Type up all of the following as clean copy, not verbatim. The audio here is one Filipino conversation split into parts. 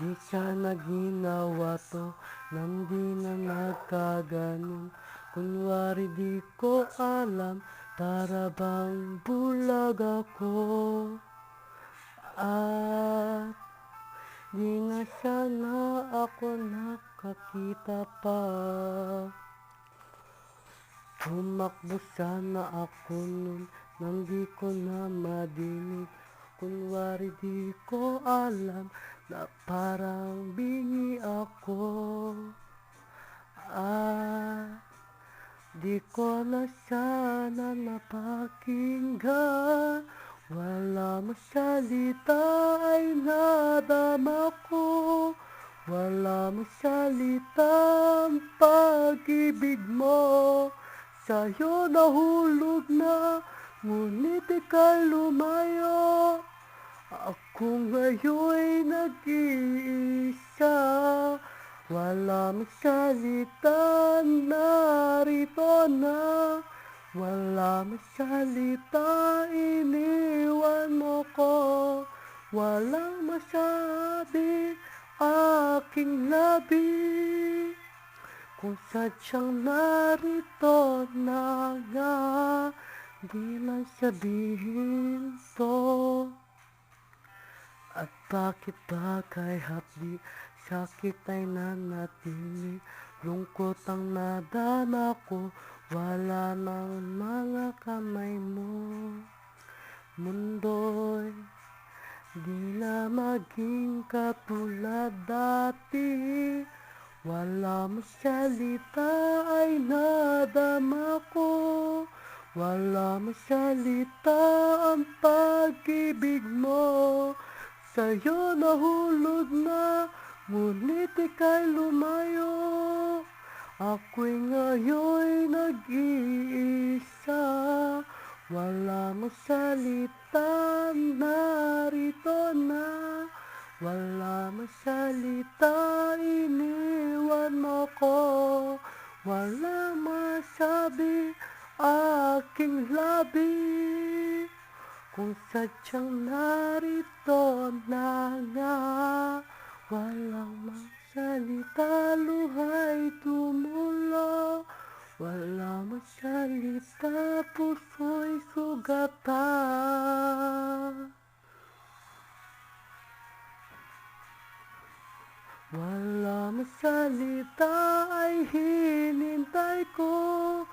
Di sana ginawa to nang di na nagkaganon. Kunwari di ko alam, para bang bulag ako. At di na sana ako nakakita pa. Tumakbo sana ako nun nang di ko na madinig. Kunwari di ko alam na parang bingi ako. Di ko na sana napakinggan. Wala masalita ay nadama ko. Wala masalita ang pag-ibig mo. Sa'yo nahulog na, ngunit ika'y lumayo. Ako ngayon'y nag-iisa. Wala masalita, narito na. Wala masalita, iniwan mo ko. Walang masabi, aking labi. Kung sadyang narito na nga, di man sabihin to. At bakit ba kay hapdi, sakit ay nanatili, lungkot ang nadama ko, wala ng mga kamay mo. Mundo'y di na maging katulad dati, wala masalita ay nadama ko. Wala masalita ang pag-ibig mo. Sa'yo nahulog na, ngunit ika'y lumayo. Ako'y ngayon'y nag-iisa. Wala masalita, narito na. Wala masalita, iniwan mo ko. Wala masabi, aking labi. Kung sadyang narito na nga, walang masalita, luha'y tumulo. Wala masalita, puso'y sugatan. Wala masalita ay hinintay ko.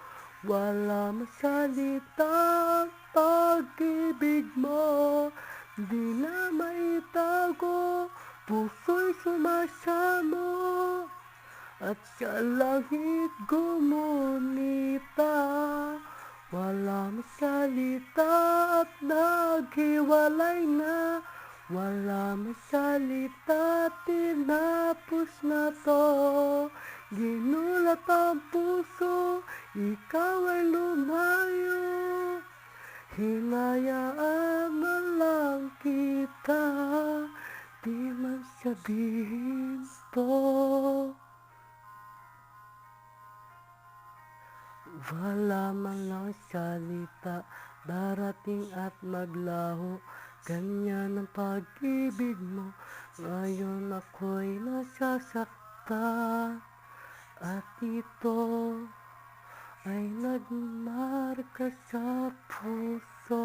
Wala masalita ang pag-ibig mo. Di na maitago, puso'y sumasamo. At sa langit gumunita. Wala masalita at naghiwalay na. Wala masalita, tinapos na to. Ginulat ang puso, ikaw ay lumayo. Hinayaan na lang kita, di man sabihin to. Wala man lang salita, darating at maglaho. Ganyan ang pag-ibig mo, ngayon ako'y nasasaktan. At ito ay nagmarka sa puso.